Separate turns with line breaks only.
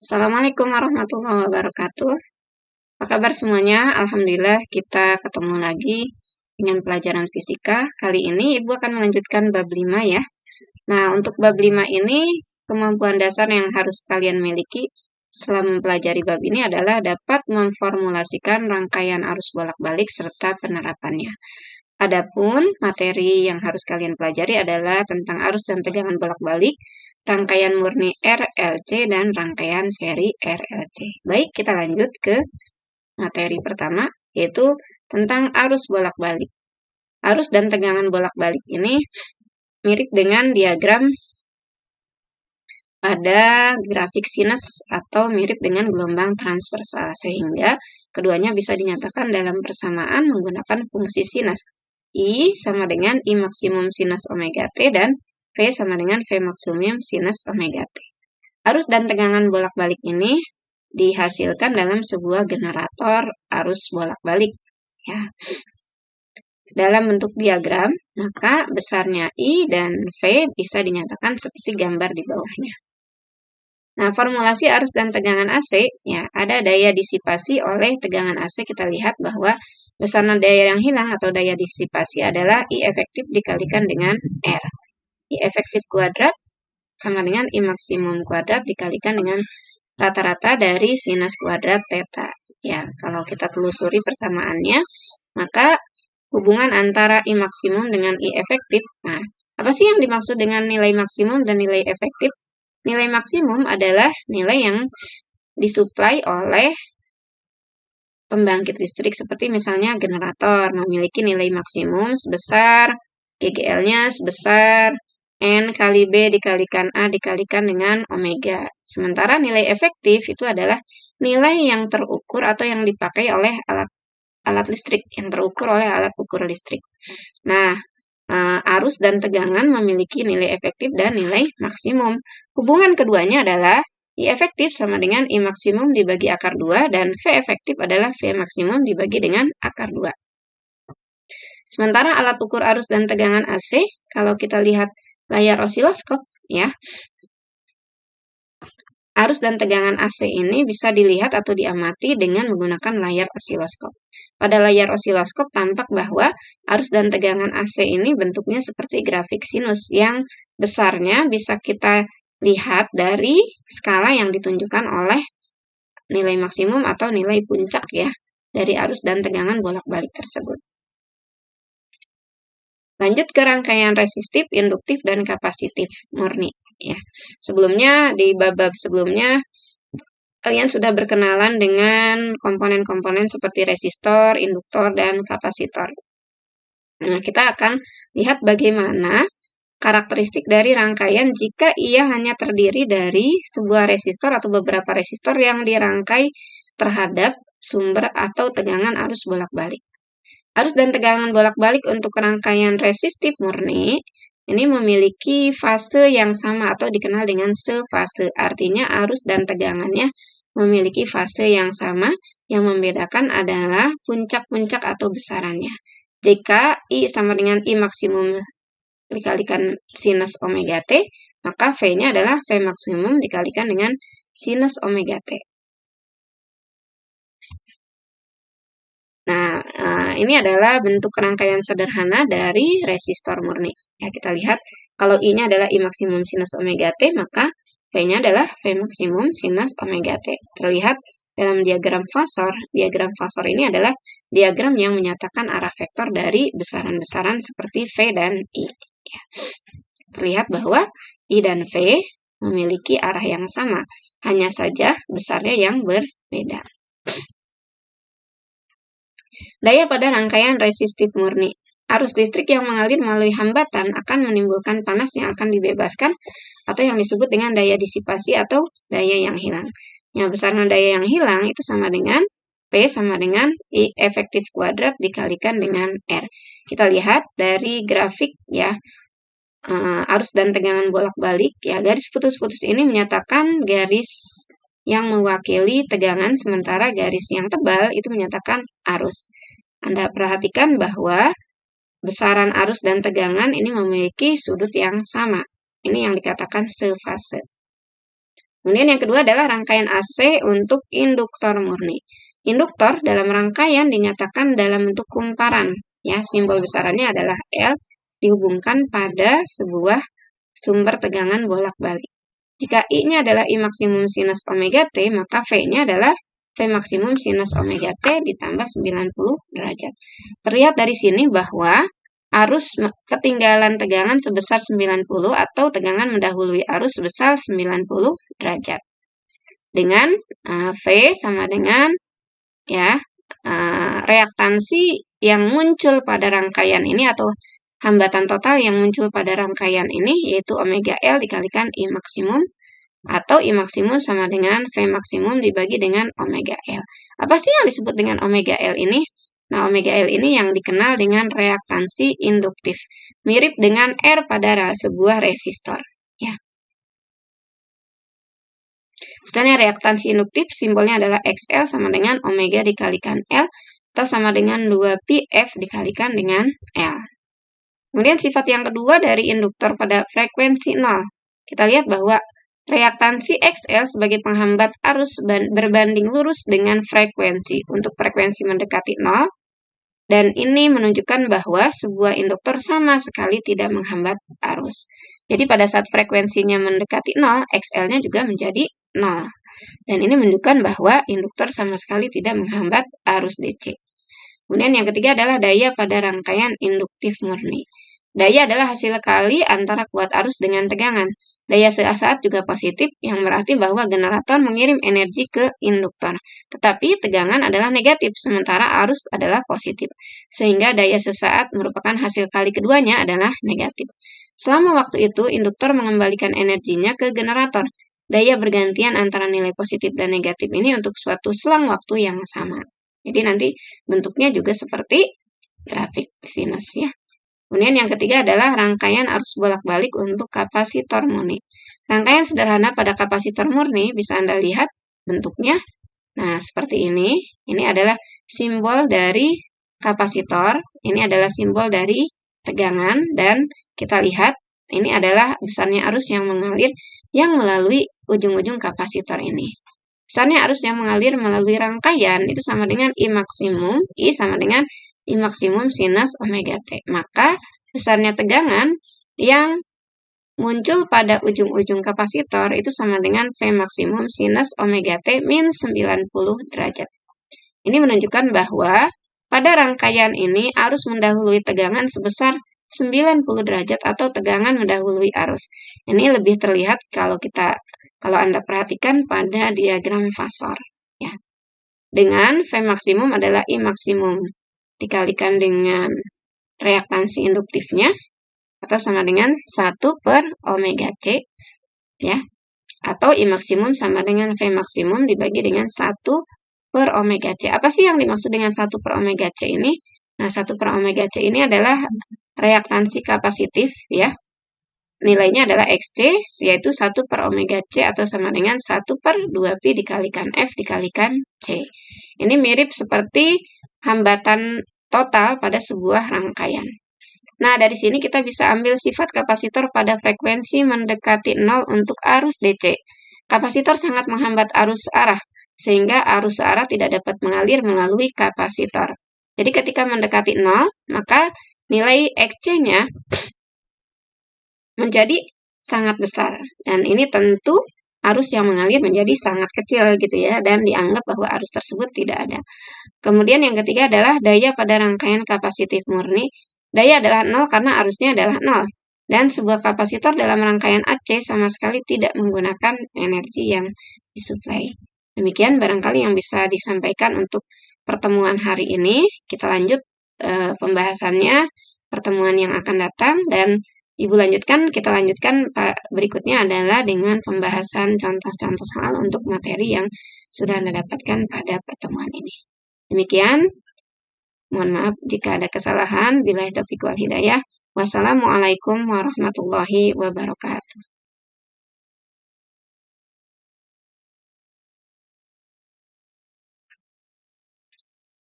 Assalamualaikum warahmatullahi wabarakatuh. Apa kabar semuanya? Alhamdulillah kita ketemu lagi dengan pelajaran fisika. Kali ini Ibu akan melanjutkan bab 5 ya. Nah, untuk bab 5 ini kemampuan dasar yang harus kalian miliki setelah mempelajari bab ini adalah dapat memformulasikan rangkaian arus bolak-balik serta penerapannya. Adapun materi yang harus kalian pelajari adalah tentang arus dan tegangan bolak-balik, rangkaian murni RLC, dan rangkaian seri RLC. Baik, kita lanjut ke materi pertama, yaitu tentang arus bolak-balik. Arus dan tegangan bolak-balik ini mirip dengan diagram pada grafik sinus atau mirip dengan gelombang transversal, sehingga keduanya bisa dinyatakan dalam persamaan menggunakan fungsi sinus. I sama dengan I maksimum sinus omega T dan V sama dengan V maksimum sinus omega T. Arus dan tegangan bolak-balik ini dihasilkan dalam sebuah generator arus bolak-balik. Ya. Dalam bentuk diagram, maka besarnya I dan V bisa dinyatakan seperti gambar di bawahnya. Nah, formulasi arus dan tegangan AC, ya, ada daya disipasi oleh tegangan AC. Kita lihat bahwa besarnya daya yang hilang atau daya disipasi adalah I efektif dikalikan dengan R. I efektif kuadrat sama dengan I maksimum kuadrat dikalikan dengan rata-rata dari sinus kuadrat theta. Ya, kalau kita telusuri persamaannya, maka hubungan antara I maksimum dengan I efektif. Nah, apa sih yang dimaksud dengan nilai maksimum dan nilai efektif? Nilai maksimum adalah nilai yang disuplai oleh pembangkit listrik, seperti misalnya generator memiliki nilai maksimum sebesar GGL-nya sebesar N kali B dikalikan A dikalikan dengan omega. Sementara nilai efektif itu adalah nilai yang terukur atau yang dipakai oleh alat listrik, yang terukur oleh alat ukur listrik. Nah, arus dan tegangan memiliki nilai efektif dan nilai maksimum. Hubungan keduanya adalah I efektif sama dengan I maksimum dibagi akar 2 dan V efektif adalah V maksimum dibagi dengan akar 2. Sementara alat ukur arus dan tegangan AC, kalau kita lihat layar osiloskop, ya, arus dan tegangan AC ini bisa dilihat atau diamati dengan menggunakan layar osiloskop. Pada layar osiloskop tampak bahwa arus dan tegangan AC ini bentuknya seperti grafik sinus yang besarnya bisa kita lihat dari skala yang ditunjukkan oleh nilai maksimum atau nilai puncak ya dari arus dan tegangan bolak-balik tersebut. Lanjut ke rangkaian resistif, induktif, dan kapasitif murni. Ya, sebelumnya di bab-bab sebelumnya kalian sudah berkenalan dengan komponen-komponen seperti resistor, induktor, dan kapasitor. Nah, kita akan lihat bagaimana karakteristik dari rangkaian jika ia hanya terdiri dari sebuah resistor atau beberapa resistor yang dirangkai terhadap sumber atau tegangan arus bolak-balik. Arus dan tegangan bolak-balik untuk rangkaian resistif murni ini memiliki fase yang sama atau dikenal dengan sefase. Artinya arus dan tegangannya memiliki fase yang sama, yang membedakan adalah puncak-puncak atau besarannya. Jika I sama dengan I maksimum dikalikan sinus omega T, maka V-nya adalah V maksimum dikalikan dengan sinus omega T. Nah, ini adalah bentuk rangkaian sederhana dari resistor murni. Ya, kita lihat kalau I-nya adalah I maksimum sinus omega T, maka V-nya adalah V maksimum sinus omega T. Terlihat dalam diagram fasor. Diagram fasor ini adalah diagram yang menyatakan arah vektor dari besaran-besaran seperti V dan I. Ya. Terlihat bahwa I dan V memiliki arah yang sama, hanya saja besarnya yang berbeda. Daya pada rangkaian resistif murni. Arus listrik yang mengalir melalui hambatan akan menimbulkan panas yang akan dibebaskan atau yang disebut dengan daya disipasi atau daya yang hilang. Yang besarnya daya yang hilang itu sama dengan P sama dengan I efektif kuadrat dikalikan dengan R. Kita lihat dari grafik ya, arus dan tegangan bolak-balik ya, garis putus-putus ini menyatakan garis yang mewakili tegangan, sementara garis yang tebal itu menyatakan arus. Anda perhatikan bahwa besaran arus dan tegangan ini memiliki sudut yang sama. Ini yang dikatakan sefase. Kemudian yang kedua adalah rangkaian AC untuk induktor murni. Induktor dalam rangkaian dinyatakan dalam bentuk kumparan. Ya, simbol besarannya adalah L dihubungkan pada sebuah sumber tegangan bolak-balik. Jika I-nya adalah I maksimum sinus omega T, maka V-nya adalah V maksimum sinus omega T ditambah 90 derajat. Terlihat dari sini bahwa arus ketinggalan tegangan sebesar 90 atau tegangan mendahului arus sebesar 90 derajat. Dengan V sama dengan ya reaktansi yang muncul pada rangkaian ini atau hambatan total yang muncul pada rangkaian ini yaitu omega L dikalikan I maksimum atau I maksimum sama dengan V maksimum dibagi dengan omega L. Apa sih yang disebut dengan omega L ini? Nah, omega L ini yang dikenal dengan reaktansi induktif. Mirip dengan R pada sebuah resistor. Ya. Misalnya reaktansi induktif simbolnya adalah XL sama dengan omega dikalikan L atau sama dengan 2pi F dikalikan dengan L. Kemudian sifat yang kedua dari induktor pada frekuensi 0. Kita lihat bahwa reaktansi XL sebagai penghambat arus berbanding lurus dengan frekuensi untuk frekuensi mendekati 0. Dan ini menunjukkan bahwa sebuah induktor sama sekali tidak menghambat arus. Jadi pada saat frekuensinya mendekati 0, XL-nya juga menjadi 0. Dan ini menunjukkan bahwa induktor sama sekali tidak menghambat arus DC. Kemudian yang ketiga adalah daya pada rangkaian induktif murni. Daya adalah hasil kali antara kuat arus dengan tegangan. Daya saat juga positif, yang berarti bahwa generator mengirim energi ke induktor. Tetapi tegangan adalah negatif, sementara arus adalah positif. Sehingga daya sesaat merupakan hasil kali keduanya adalah negatif. Selama waktu itu, induktor mengembalikan energinya ke generator. Daya bergantian antara nilai positif dan negatif ini untuk suatu selang waktu yang sama. Jadi nanti bentuknya juga seperti grafik sinus ya. Kemudian yang ketiga adalah rangkaian arus bolak-balik untuk kapasitor murni. Rangkaian sederhana pada kapasitor murni bisa Anda lihat bentuknya. Nah, seperti ini. Ini adalah simbol dari kapasitor. Ini adalah simbol dari tegangan. Dan kita lihat ini adalah besarnya arus yang mengalir yang melalui ujung-ujung kapasitor ini. Besarnya arus yang mengalir melalui rangkaian itu sama dengan I maksimum, I sama dengan I maksimum sinus omega T. Maka besarnya tegangan yang muncul pada ujung-ujung kapasitor itu sama dengan V maksimum sinus omega T min 90 derajat. Ini menunjukkan bahwa pada rangkaian ini arus mendahului tegangan sebesar 90 derajat atau tegangan mendahului arus. Ini lebih terlihat kalau Anda perhatikan pada diagram fasor. Ya. Dengan V maksimum adalah I maksimum dikalikan dengan reaktansi induktifnya atau sama dengan 1 per omega C. Ya. Atau I maksimum sama dengan V maksimum dibagi dengan 1 per omega C. Apa sih yang dimaksud dengan 1 per omega C ini? Nah, 1 per omega C ini adalah reaktansi kapasitif ya. Nilainya adalah XC, yaitu 1 per omega C atau sama dengan 1 per 2pi dikalikan F dikalikan C. Ini mirip seperti hambatan total pada sebuah rangkaian. Nah, dari sini kita bisa ambil sifat kapasitor pada frekuensi mendekati 0 untuk arus DC. Kapasitor sangat menghambat arus arah, sehingga arus arah tidak dapat mengalir melalui kapasitor. Jadi ketika mendekati 0, maka nilai XC-nya menjadi sangat besar. Dan ini tentu arus yang mengalir menjadi sangat kecil gitu ya, dan dianggap bahwa arus tersebut tidak ada. Kemudian yang ketiga adalah daya pada rangkaian kapasitif murni. Daya adalah 0 karena arusnya adalah 0. Dan sebuah kapasitor dalam rangkaian AC sama sekali tidak menggunakan energi yang disuplai. Demikian barangkali yang bisa disampaikan untuk pertemuan hari ini. Kita lanjut pembahasannya pertemuan yang akan datang, dan kita lanjutkan berikutnya adalah dengan pembahasan contoh-contoh soal untuk materi yang sudah Anda dapatkan pada pertemuan ini. Demikian, mohon maaf jika ada kesalahan. Billahi taufiq wal hidayah. Wassalamualaikum warahmatullahi wabarakatuh.